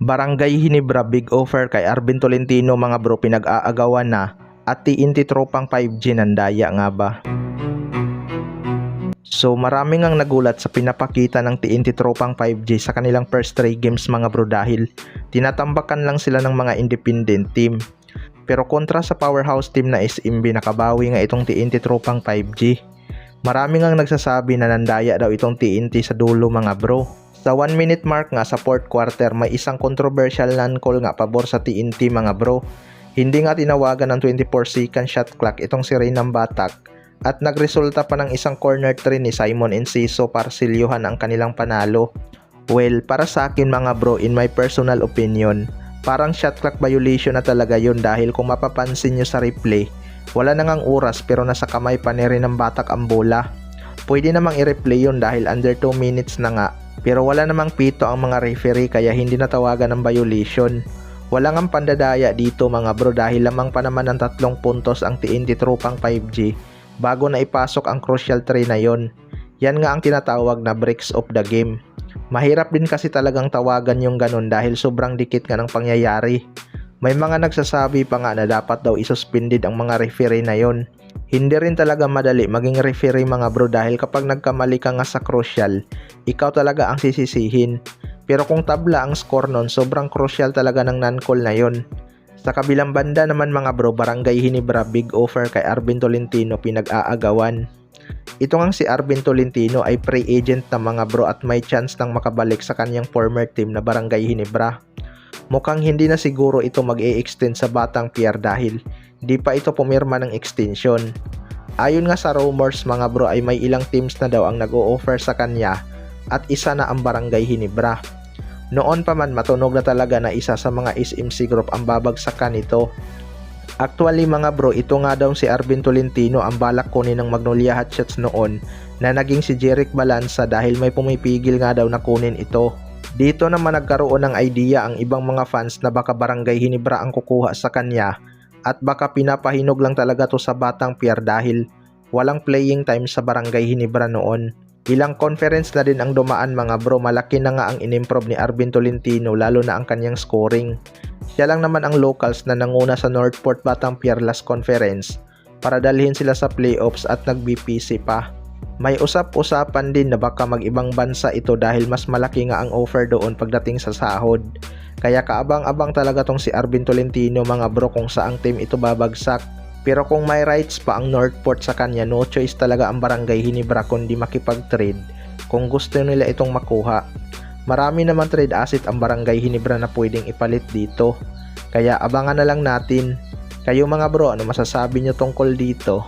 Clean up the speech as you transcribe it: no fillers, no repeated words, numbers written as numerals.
Barangay Hinebra big offer kay Arvin Tolentino mga bro, pinag-aagawan na at TNT tropang 5G nandaya nga ba? So marami ngang nagulat sa pinapakita ng TNT tropang 5G sa kanilang first 3 games mga bro, dahil tinatambakan lang sila ng mga independent team. Pero kontra sa powerhouse team na SMB, nakabawi nga itong TNT tropang 5G. Marami ngang nagsasabi na nandaya daw itong TNT sa dulo mga bro. Sa 1 minute mark nga sa 4th quarter, may isang controversial non-call nga pabor sa TNT mga bro. Hindi nga tinawagan ng 24-second shot clock itong si Reynam Batak at nagresulta pa ng isang corner 3 ni Simon Enciso para silyuhan ang kanilang panalo. Well, para sa akin mga bro, in my personal opinion, parang shot clock violation na talaga yun, dahil kung mapapansin nyo sa replay, wala na ngang oras pero nasa kamay pa ni Reynam Batak ang bola. Pwede namang i-replay yun dahil under 2 minutes na nga. Pero wala namang pito ang mga referee kaya hindi natawagan ng violation. Wala ngang pandadaya dito mga bro, dahil lamang pa naman ng 3 puntos ang TNT tropang 5G bago na ipasok ang crucial 3 na yon. Yan nga ang tinatawag na breaks of the game. Mahirap din kasi talagang tawagan yung ganun dahil sobrang dikit nga ng pangyayari. May mga nagsasabi pa nga na dapat daw isuspended ang mga referee na yon. Hindi rin talaga madali maging referee mga bro, dahil kapag nagkamali ka nga sa crucial, ikaw talaga ang sisisihin. Pero kung tabla ang score nun, sobrang crucial talaga ng non-call na yon. Sa kabilang banda naman mga bro, Barangay Hinebra big offer kay Arvin Tolentino, pinag-aagawan. Ito ngang si Arvin Tolentino ay free agent na mga bro at may chance nang makabalik sa kanyang former team na Barangay Hinebra. Mukhang hindi na siguro ito mag-e-extend sa Batang Pier dahil di pa ito pumirma ng extension. Ayon nga sa rumors mga bro, ay may ilang teams na daw ang nag-o-offer sa kanya at isa na ang Barangay Hinebra. Noon pa man, matunog na talaga na isa sa mga SMC group ang babagsakan nito. Actually mga bro, ito nga daw si Arvin Tolentino ang balak kunin ng Magnolia Hotshots noon na naging si Jeric Balanza, dahil may pumipigil nga daw na kunin ito. Dito naman nagkaroon ng idea ang ibang mga fans na baka Barangay Hinebra ang kukuha sa kanya at baka pinapahinog lang talaga to sa Batang Pier dahil walang playing time sa Barangay Hinebra noon. Ilang conference na din ang dumaan mga bro, malaki na nga ang inimprove ni Arvin Tolentino, lalo na ang kanyang scoring. Siya lang naman ang locals na nanguna sa Northport Batang Pier last conference para dalhin sila sa playoffs at nag-BPC pa. May usap-usapan din na baka mag-ibang bansa ito dahil mas malaki nga ang offer doon pagdating sa sahod. Kaya kaabang-abang talaga tong si Arvin Tolentino mga bro kung saang team ito babagsak. Pero kung may rights pa ang Northport sa kanya, no choice talaga ang Barangay Hinebra kundi makipag-trade kung gusto nila itong makuha. Marami naman trade asset ang Barangay Hinebra na pwedeng ipalit dito. Kaya abangan na lang natin. Kayo mga bro, ano masasabi nyo tungkol dito?